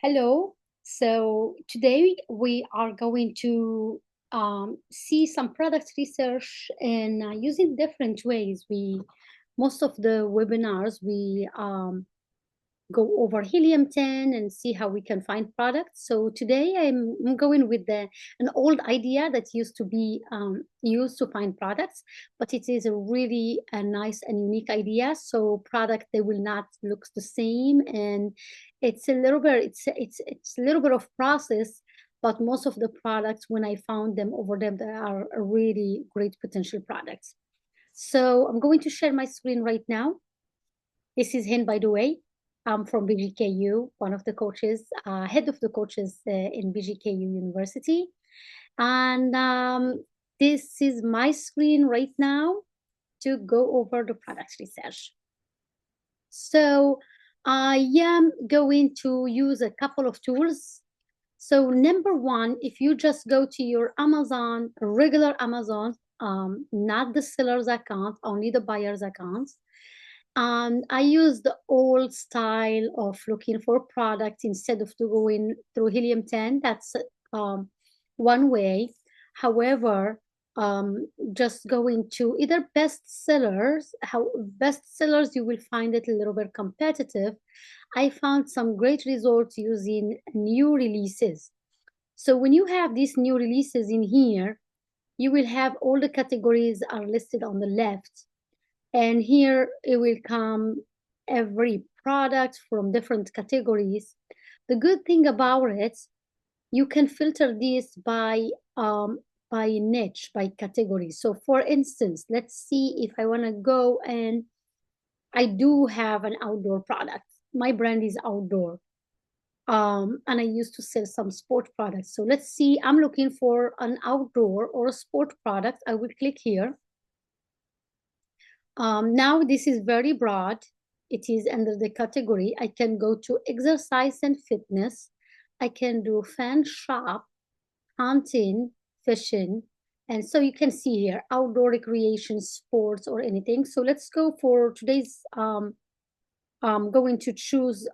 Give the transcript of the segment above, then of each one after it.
Hello. So today we are going to see some product research and using different ways. Most of the webinars we go over helium-10 and see how we can find products. So today I'm going with an old idea that used to be used to find products, but it is a really a nice and unique idea. So product they will not look the same, and it's a little bit it's a little bit of process. But most of the products, when I found them over them, they are a really great potential products. So I'm going to share my screen right now. This is Hind, by the way. I'm from BGKU, one of the coaches, head of the coaches in BGKU University. And this is my screen right now to go over the product research. So I am going to use a couple of tools. So number one, if you just go to your Amazon, regular Amazon, not the seller's account, only the buyer's account, I use the old style of looking for products instead of to going through Helium 10. That's um, one way. However, just going to either bestsellers, how bestsellers you will find it a little bit competitive. I found some great results using new releases. So when you have these new releases in here, you will have all the categories are listed on the left, and here it will come every product from different categories. The good thing about it, you can filter this by niche, by category. So for instance, let's see if I want to go, and I do have an outdoor product. My brand is outdoor. And I used to sell some sport products. So let's see, I'm looking for an outdoor or a sport product. I will click here. Now this is very broad. It is under the category. I can go to exercise and fitness. I can do fan shop, hunting, fishing. And so you can see here, outdoor recreation, sports, or anything. So let's go for today's, I'm going to choose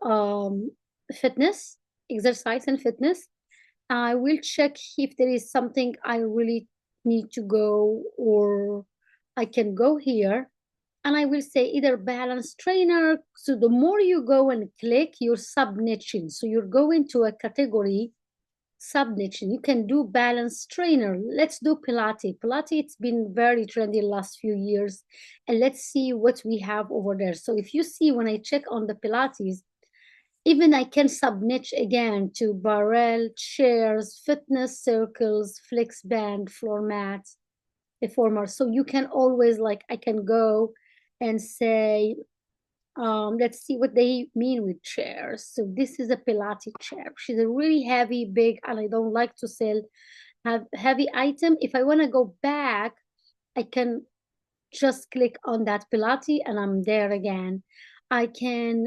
fitness, exercise and fitness. I will check if there is something I really need to go, or I can go here and I will say either balance trainer. So the more you go and click, you're sub-niching. So you're going to a category sub-niching. You can do balance trainer. Let's do Pilates. Pilates, it's been very trendy the last few years. And let's see what we have over there. So if you see when I check on the Pilates, even I can sub-niche again to barrel, chairs, fitness circles, flex band, floor mats, reformers. So you can always, like, I can go and say, let's see what they mean with chairs. So this is a Pilates chair. She's a really heavy, big, and I don't like to sell heavy item. If I want to go back, I can just click on that Pilates and I'm there again. I can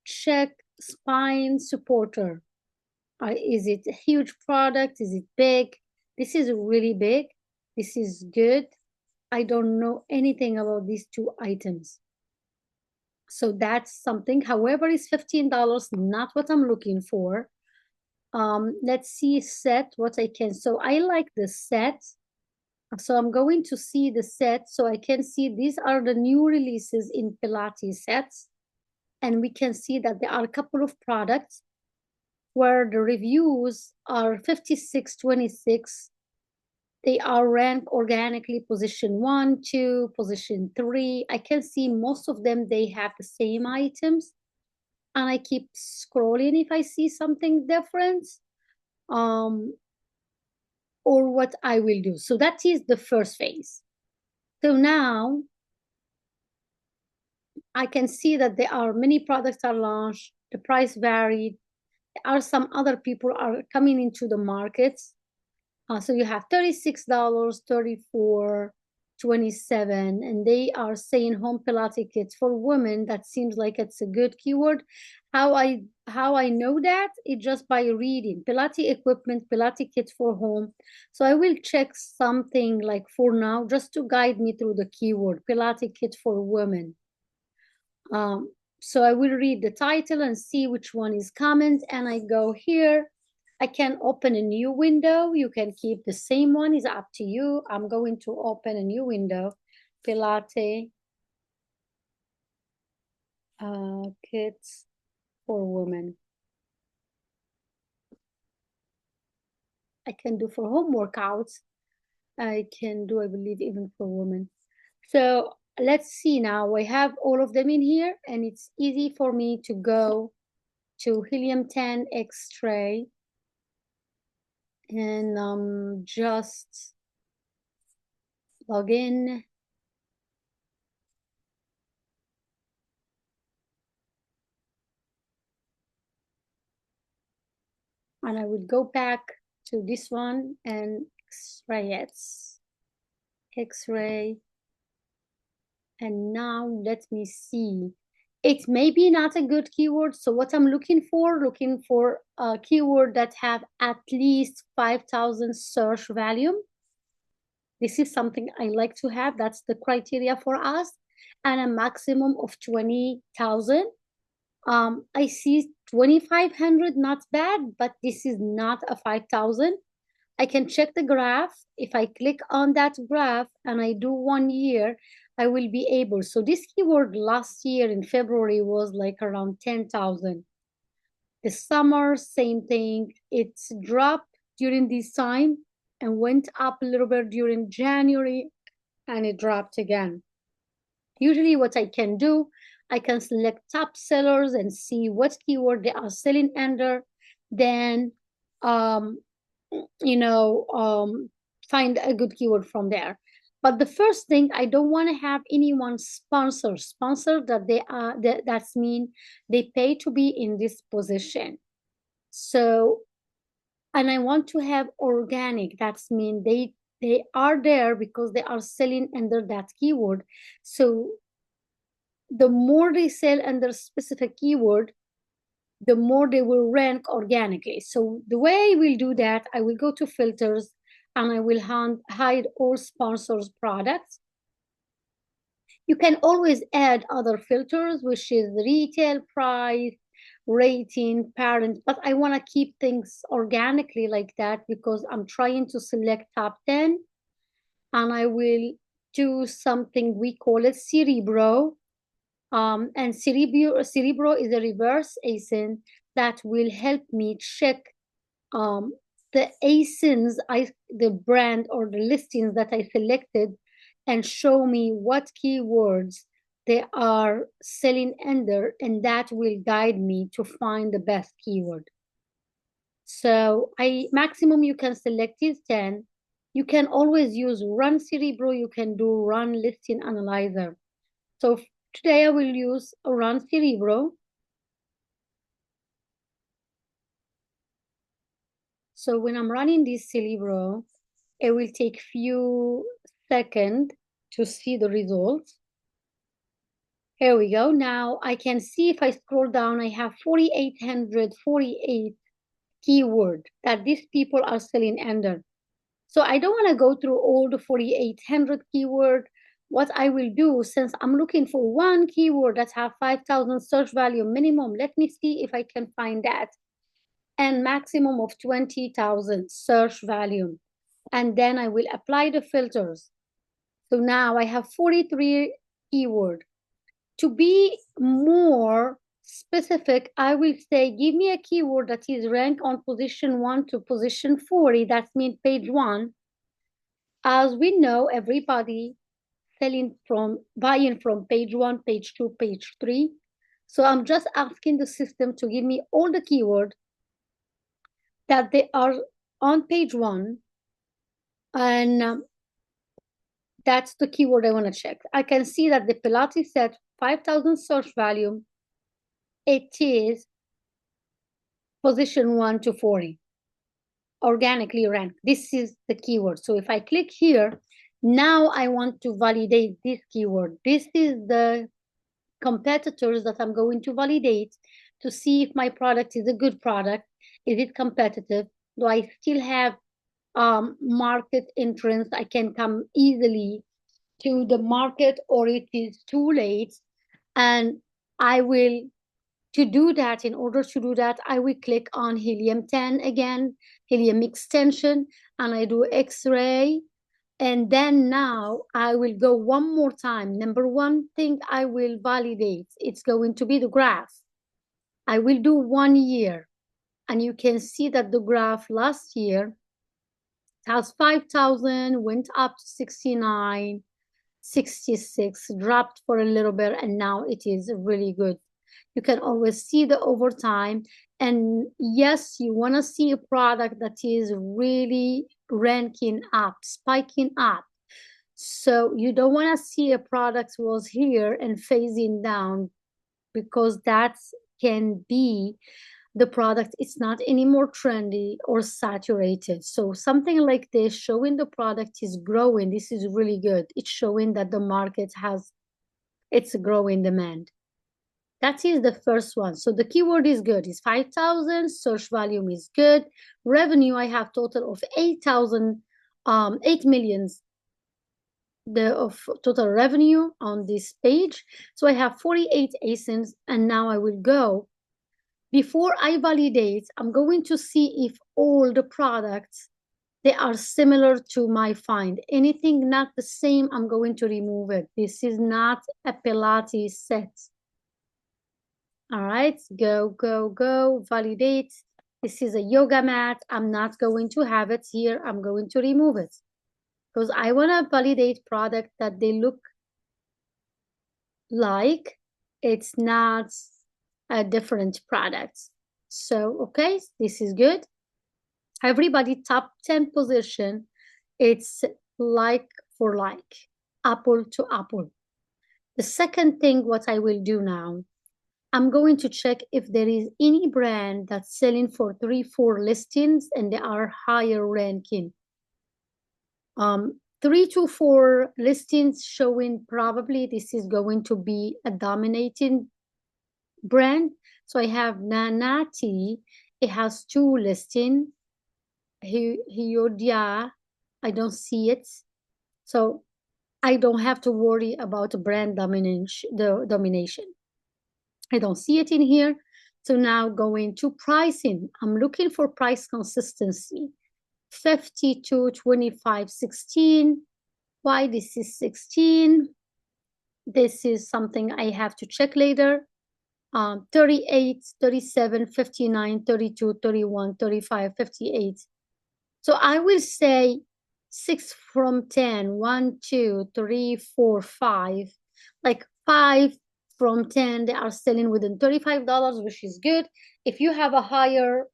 check spine supporter. Is it a huge product? Is it big? This is really big. This is good. I don't know anything about these two items. So that's something. However, it's $15, not what I'm looking for. Let's see set, what I can. So I like the set. So I'm going to see the set so I can see these are the new releases in Pilates sets. And we can see that there are a couple of products where the reviews are 5626. They are ranked organically position 1, 2, position 3. I can see most of them, they have the same items. And I keep scrolling if I see something different, or what I will do. So that is the first phase. So now I can see that there are many products are launched, the price varied. There are some other people are coming into the markets. So you have $36, 34, 27, and they are saying home Pilates kits for women. That seems like it's a good keyword. How I know that? It's just by reading Pilates equipment, Pilates kits for home. So I will check something like for now, just to guide me through the keyword Pilates kit for women. So I will read the title and see which one is comment, and I go here. I can open a new window. You can keep the same one, it's up to you. I'm going to open a new window. Pilates kits for women. I can do for home workouts. I can do, I believe, even for women. So let's see now. I have all of them in here, and it's easy for me to go to helium-10 X-ray and just log in. And I will go back to this one and X-ray it. X-ray. And now let me see. It may be not a good keyword. So what I'm looking for a keyword that have at least 5,000 search volume. This is something I like to have. That's the criteria for us. And a maximum of 20,000. I see 2,500, not bad, but this is not a 5,000. I can check the graph. If I click on that graph and I do 1 year, I will be able. So this keyword last year in February was like around 10,000. The summer, same thing. It's dropped during this time and went up a little bit during January, and it dropped again. Usually what I can do, I can select top sellers and see what keyword they are selling under. Then, um, find a good keyword from there. But the first thing, I don't want to have anyone sponsor that they are, that's mean they pay to be in this position. So, and I want to have organic, that's mean they are there because they are selling under that keyword. So the more they sell under specific keyword, the more they will rank organically. So the way I will do that, I will go to filters and I will hide all sponsors products. You can always add other filters, which is retail price, rating, parent, but I want to keep things organically like that because I'm trying to select top 10, and I will do something, we call it Cerebro. And Cerebro is a reverse ASIN that will help me check the ASINs, the brand or the listings that I selected, and show me what keywords they are selling under, and that will guide me to find the best keyword. So maximum you can select is 10. You can always use Run Cerebro. You can do Run Listing Analyzer. So today I will use Run Cerebro. So when I'm running this Cerebro, it will take few seconds to see the results. Here we go. Now I can see if I scroll down, I have 4,848 keyword that these people are selling under. So I don't want to go through all the 4,800 keyword. What I will do, since I'm looking for one keyword that have 5,000 search value minimum, let me see if I can find that, and maximum of 20,000 search volume. And then I will apply the filters. So now I have 43 keyword. To be more specific, I will say, give me a keyword that is ranked on position 1 to position 40. That means page 1. As we know, everybody buying from page 1, page 2, page 3. So I'm just asking the system to give me all the keywords that they are on page 1, and that's the keyword I want to check. I can see that the Pilates set 5,000 search volume. It is position 1 to 40, organically ranked. This is the keyword. So if I click here, now I want to validate this keyword. This is the competitors that I'm going to validate to see if my product is a good product. Is it competitive? Do I still have market entrance? I can come easily to the market, or it is too late. And I will, to do that, in order to do that, I will click on helium 10 again, helium extension, and I do X-ray. And then now I will go one more time. Number one thing I will validate, it's going to be the graph. I will do 1 year, and you can see that the graph last year has 5,000, went up to 69, 66, dropped for a little bit, and now it is really good. You can always see the overtime. And yes, you want to see a product that is really ranking up, spiking up. So you don't want to see a product was here and phasing down, because that can be the product it's not anymore trendy or saturated. So something like this, showing the product is growing, this is really good. It's showing that the market has its growing demand. That is the first one. So the keyword is good, it's 5,000. Search volume is good. Revenue, I have total of 8,000, 8 millions of total revenue on this page. So I have 48 ASINs, and now I will go. Before I validate, I'm going to see if all the products, they are similar to my find. Anything not the same, I'm going to remove it. This is not a Pilates set. All right, go, validate. This is a yoga mat. I'm not going to have it here. I'm going to remove it, because I want to validate product that they look like it's not a different product. So, okay, this is good. Everybody top 10 position, it's like for like, apple to apple. The second thing, what I will do now, I'm going to check if there is any brand that's selling for 3-4 listings and they are higher ranking. 3 to 4 listings showing, probably this is going to be a dominating brand. So I have Nanati, it has 2 listings. Hyodia, I don't see it. So I don't have to worry about brand domination. I don't see it in here. So now going to pricing, I'm looking for price consistency. 52, 25, 16. Why this is 16? This is something I have to check later. 38, 37, 59, 32, 31, 35, 58. So I will say 6 from 10. 1, 2, 3, 4, 5. Like 5 from 10, they are selling within $35, which is good. If you have a higher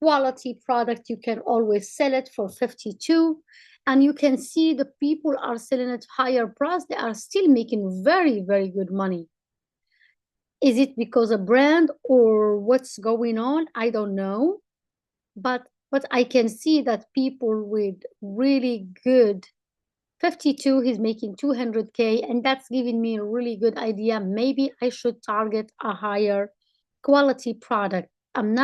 quality product, you can always sell it for 52. And you can see the people are selling at higher price. They are still making very, very good money. Is it because of brand or what's going on? I don't know. But I can see that people with really good 52, he's making 200K, and that's giving me a really good idea. Maybe I should target a higher quality product. I'm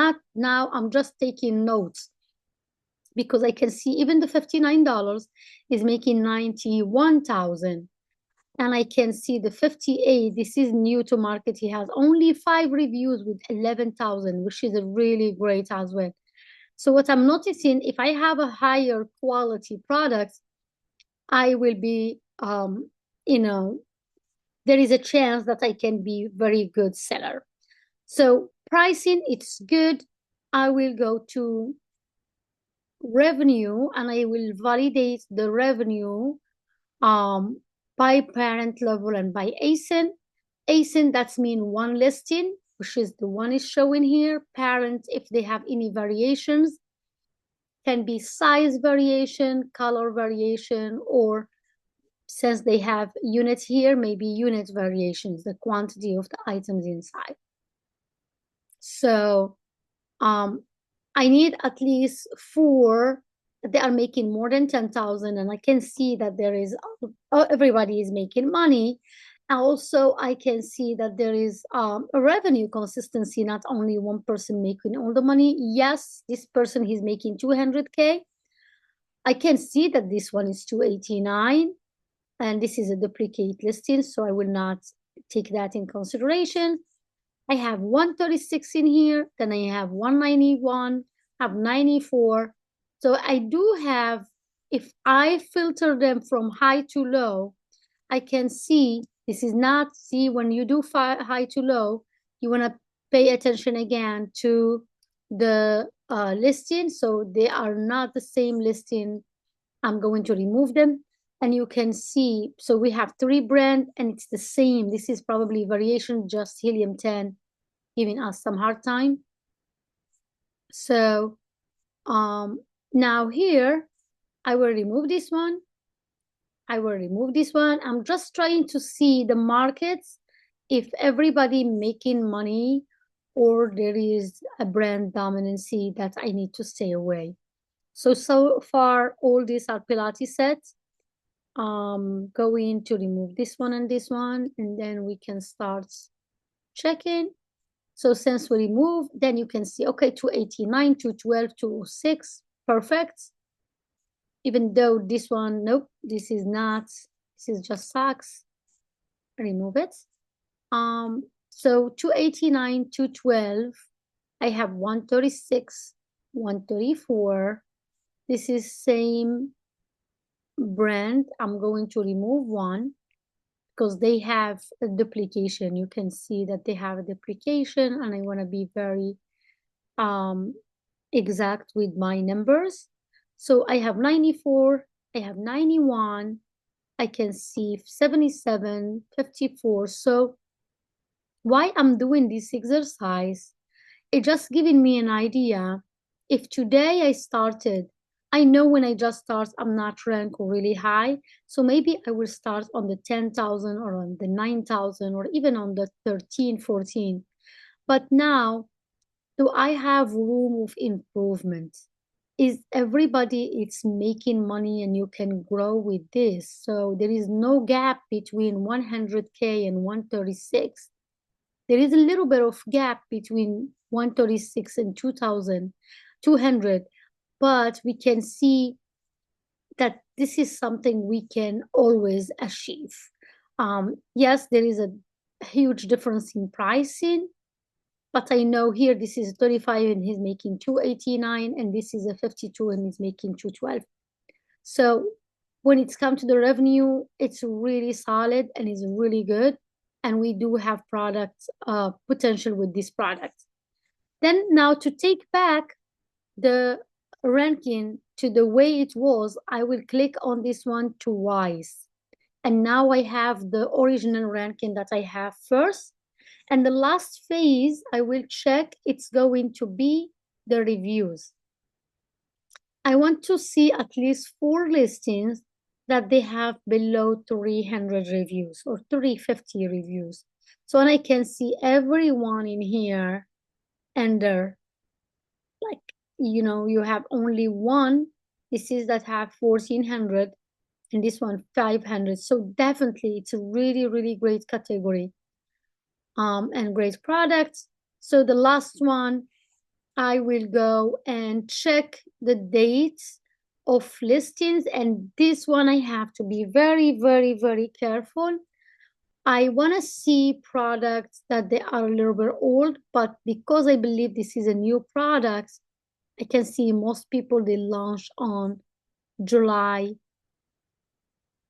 just taking notes, because I can see even the $59 is making 91,000. And I can see the 58, this is new to market. He has only 5 reviews with 11,000, which is a really great as well. So what I'm noticing, if I have a higher quality product, I will be, there is a chance that I can be very good seller. So pricing, it's good. I will go to revenue, and I will validate the revenue by parent level and by ASIN. ASIN, that's mean one listing, which is the one is showing here. Parent, if they have any variations, can be size variation, color variation, or since they have units here, maybe unit variations, the quantity of the items inside. So I need at least 4. They are making more than 10,000, and I can see that there is, everybody is making money. Also, I can see that there is a revenue consistency, not only one person making all the money. Yes, this person, he's making 200K. I can see that this one is 289, and this is a duplicate listing, so I will not take that in consideration. I have 136 in here, then I have 191, have 94. So I do have, if I filter them from high to low, I can see this is not, see, when you do high to low, you want to pay attention again to the listing. So they are not the same listing. I'm going to remove them. And you can see, so we have 3 brands and it's the same. This is probably variation, just helium 10 giving us some hard time. So now here, I will remove this one. I will remove this one. I'm just trying to see the markets, if everybody making money or there is a brand dominancy that I need to stay away. So far, all these are Pilates sets. Going to remove this one, and then we can start checking. So since we remove, then you can see, okay, 289, 212, 206, perfect. Even though this one, nope, this is not, this is just socks. Remove it. So 289, 212, I have 136, 134. This is same brand. I'm going to remove one because they have a duplication. You can see that they have a duplication, and I want to be very exact with my numbers. So I have 94, I have 91, I can see 77, 54. So why I'm doing this exercise, it just giving me an idea. If today I started, I know when I just start, I'm not ranked really high. So maybe I will start on the 10,000 or on the 9,000 or even on the 13, 14. But now, do I have room of improvement? Is everybody it's making money and you can grow with this? So there is no gap between 100K and 136. There is a little bit of gap between 136 and 2,200, but we can see that this is something we can always achieve. Yes, there is a huge difference in pricing, but I know here this is 35 and he's making 289, and this is a 52 and he's making 212. So when it's come to the revenue, it's really solid and is really good. And we do have products potential with this product. Then now to take back the ranking to the way it was, I will click on this one twice. And now I have the original ranking that I have first. And the last phase, I will check, it's going to be the reviews. I want to see at least 4 listings that they have below 300 reviews or 350 reviews. So I can see everyone in here under, like, you know, you have only one. This is that have 1,400 and this one 500. So definitely it's a really, really great category. And great products. So the last one, I will go and check the dates of listings. And this one, I have to be very, very, very careful. I want to see products that they are a little bit old, but because I believe this is a new product, I can see most people, they launched on July,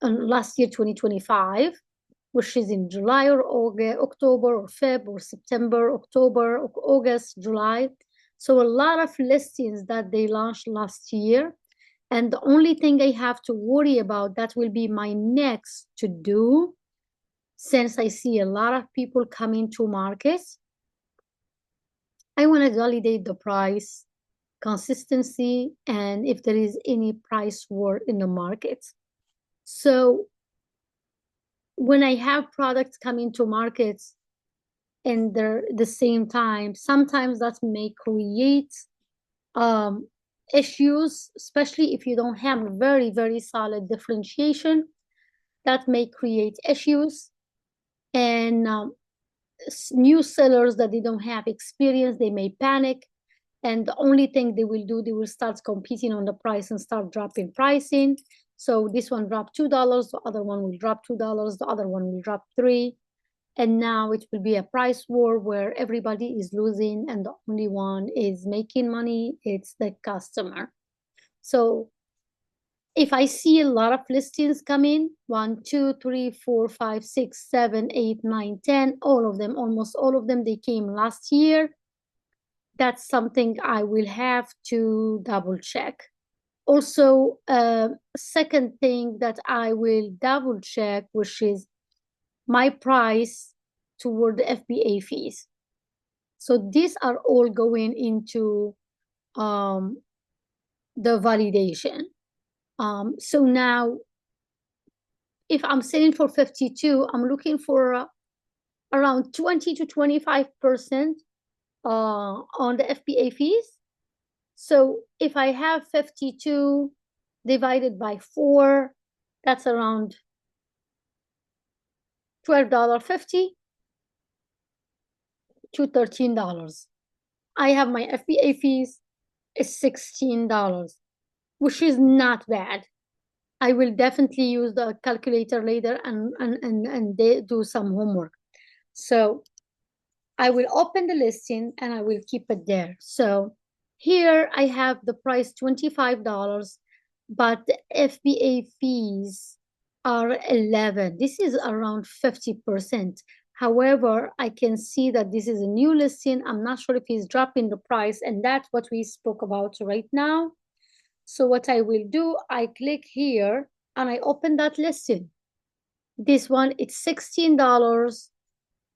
last year, 2025. Which is in July or August, October or Feb or September, October, or August, July. So a lot of listings that they launched last year. And the only thing I have to worry about, that will be my next to do, since I see a lot of people coming to markets. I want to validate the price, consistency, and if there is any price war in the market. So when I have products coming to markets and they're the same time, sometimes that may create issues, especially if you don't have a very, very solid differentiation. That may create issues. And new sellers that they don't have experience, they may panic. And the only thing they will do, they will start competing on the price and start dropping pricing. So this one dropped $2, the other one will drop $2, the other one will drop $3. And now it will be a price war where everybody is losing and the only one is making money, it's the customer. So if I see a lot of listings coming, 1, 2, 3, 4, 5, 6, 7, 8, 9, 10, all of them, almost all of them, they came last year. That's something I will have to double check. Also, second thing that I will double check, which is my price toward the FBA fees. So these are all going into the validation. So now, if I'm selling for 52, I'm looking for around 20 to 25% on the FBA fees. So if I have 52 divided by 4, that's around $12.50 to $13. I have my FBA fees is $16, which is not bad. I will definitely use the calculator later and they do some homework. So I will open the listing and I will keep it there. So here I have the price $25, but the FBA fees are 11. This is around 50%. However, I can see that this is a new listing. I'm not sure if he's dropping the price, and that's what we spoke about right now. So what I will do, I click here and I open that listing. This one, it's $16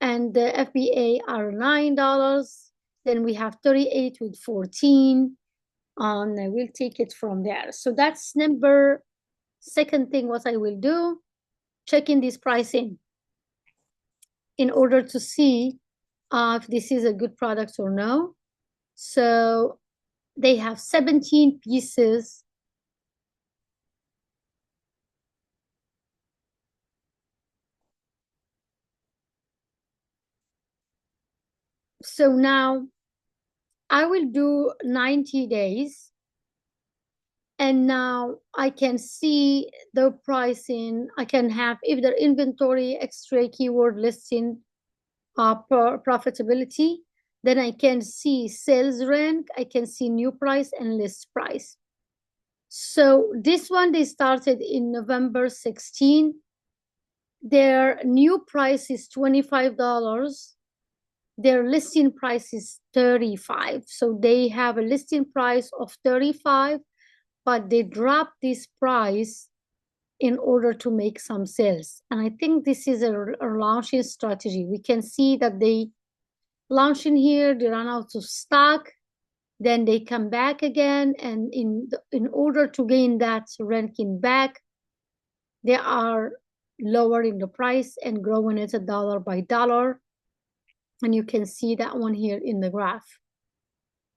and the FBA are $9. Then we have 38 with 14. And I will take it from there. So that's number second thing what I will do, checking this pricing in order to see if this is a good product or no. So they have 17 pieces. So now I will do 90 days. And now I can see the pricing. I can have if the inventory, X-ray, keyword listing, profitability. Then I can see sales rank. I can see new price and list price. So this one, they started in November 16. Their new price is $25. Their listing price is 35. So they have a listing price of 35, but they dropped this price in order to make some sales. And I think this is a launching strategy. We can see that they launch in here, they run out of stock, then they come back again. And in order to gain that ranking back, they are lowering the price and growing it dollar by dollar. And you can see that one here in the graph.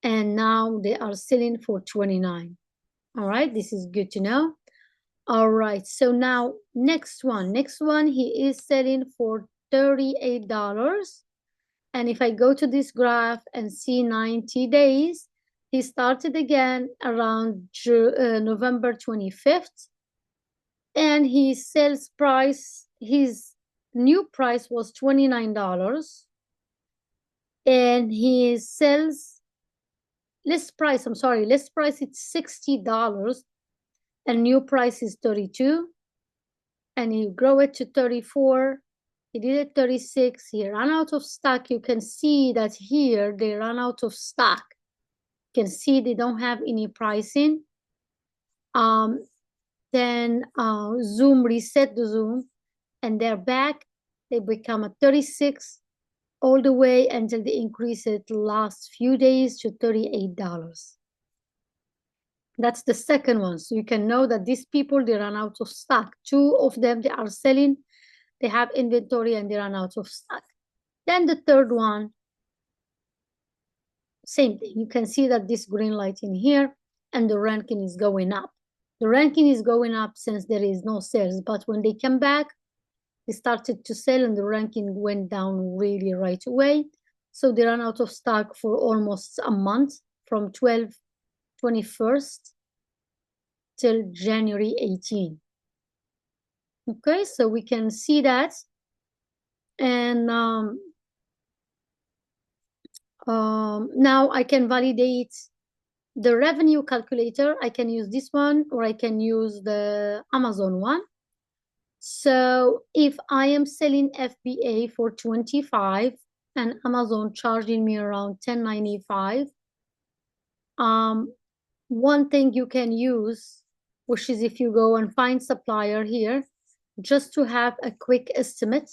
And now they are selling for 29. All right, this is good to know. All right, so now next one, he is selling for $38. And if I go to this graph and see 90 days, he started again around November 25th. And his sales price, his new price was $29. And his sales list price it's $60. And new price is 32. And he grow it to 34. He did it 36. He ran out of stock. You can see that here they ran out of stock. You can see they don't have any pricing. Then Zoom reset the Zoom, and they're back. They become a 36 all the way until they increase it last few days to $38. That's the second one. So you can know that these people, they run out of stock. Two of them, they are selling. They have inventory and they run out of stock. Then the third one, same thing. You can see that this green light in here and the ranking is going up. The ranking is going up since there is no sales. But when they come back, they started to sell and the ranking went down really right away. So they ran out of stock for almost a month from 21st till January 18. Okay, so we can see that And now I can validate the revenue calculator. I can use this one, or I can use the Amazon one. So if I am selling FBA for 25 and Amazon charging me around 10.95, one thing you can use, which is if you go and find supplier here, just to have a quick estimate.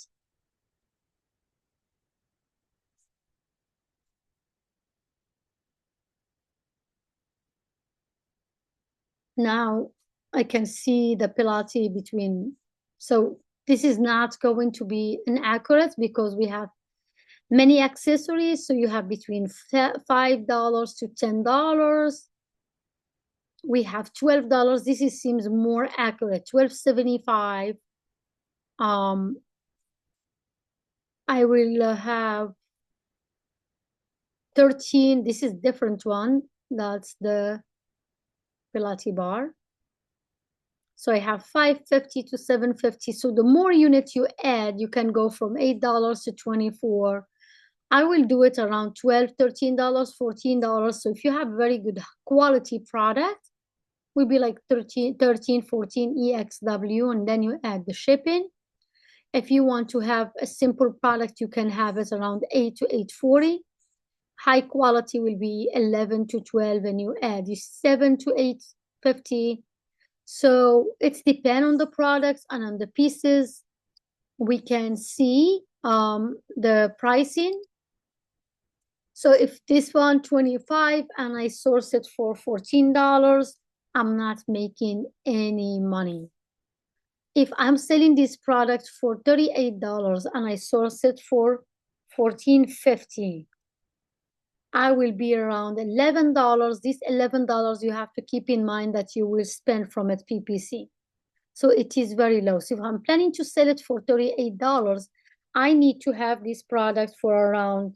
Now I can see the Pilates between, so this is not going to be inaccurate because we have many accessories. So you have between $5 to $10. We have $12. This seems more accurate. $12.75. I will have 13. This is different one. That's the Pilates bar. So I have 550 to 750. So the more units you add, you can go from $8 to 24. I will do it around $12, $13, $14. So if you have very good quality product, will be like 13, 14 EXW, and then you add the shipping. If you want to have a simple product, you can have it around 8 to 840. High quality will be 11 to 12, and you add 7 to 850. So it's depend on the products and on the pieces. We can see the pricing. So if this one 25 and I source it for $14, I'm not making any money. If I'm selling this product for $38 and I source it for $14.50, I will be around $11. This $11 you have to keep in mind that you will spend from it PPC. So it is very low. So if I'm planning to sell it for $38, I need to have this product for around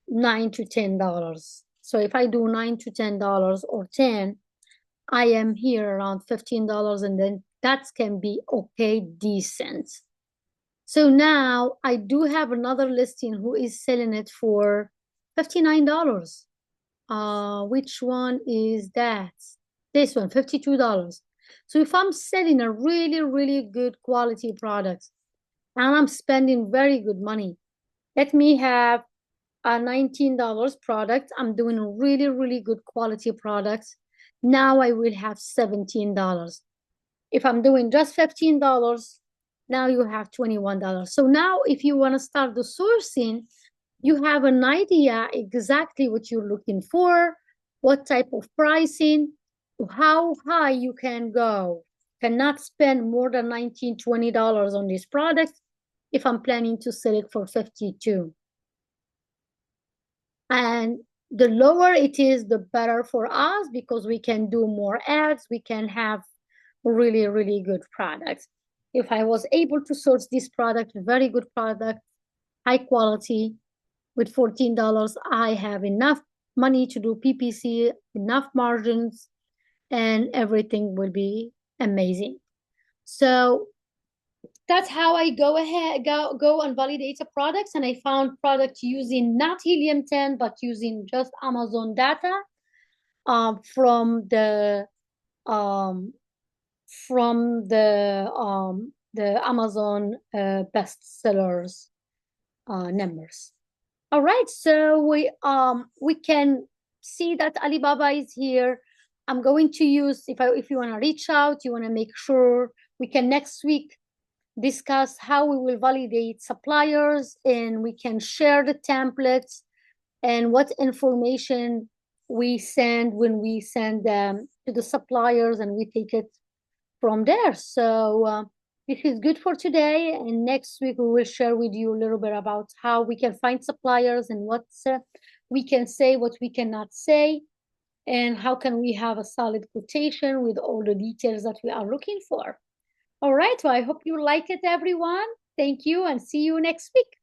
$9 to $10. So if I do $9 to $10 or 10, I am here around $15, and then that can be okay, decent. So now I do have another listing who is selling it for $59. Which one is that? This one, $52. So if I'm selling a really, really good quality product and I'm spending very good money, let me have a $19 product. I'm doing a really, really good quality product. Now I will have $17. If I'm doing just $15, now you have $21. So now if you want to start the sourcing, you have an idea exactly what you're looking for, what type of pricing, how high you can go. Cannot spend more than $19, $20 on this product if I'm planning to sell it for 52. And the lower it is, the better for us, because we can do more ads, we can have really, really good products. If I was able to source this product, very good product, high quality, with $14, I have enough money to do PPC, enough margins, and everything will be amazing. So that's how I go and validate the products. And I found products using not Helium 10, but using just Amazon data from the Amazon bestsellers numbers. All right, so we can see that Alibaba is here. I'm going to use, if you want to reach out, you want to make sure we can next week discuss how we will validate suppliers, and we can share the templates and what information we send when we send them to the suppliers, and we take it from there. So this is good for today, and next week we will share with you a little bit about how we can find suppliers and what we can say, what we cannot say, and how can we have a solid quotation with all the details that we are looking for. All right, well, I hope you like it, everyone. Thank you, and see you next week.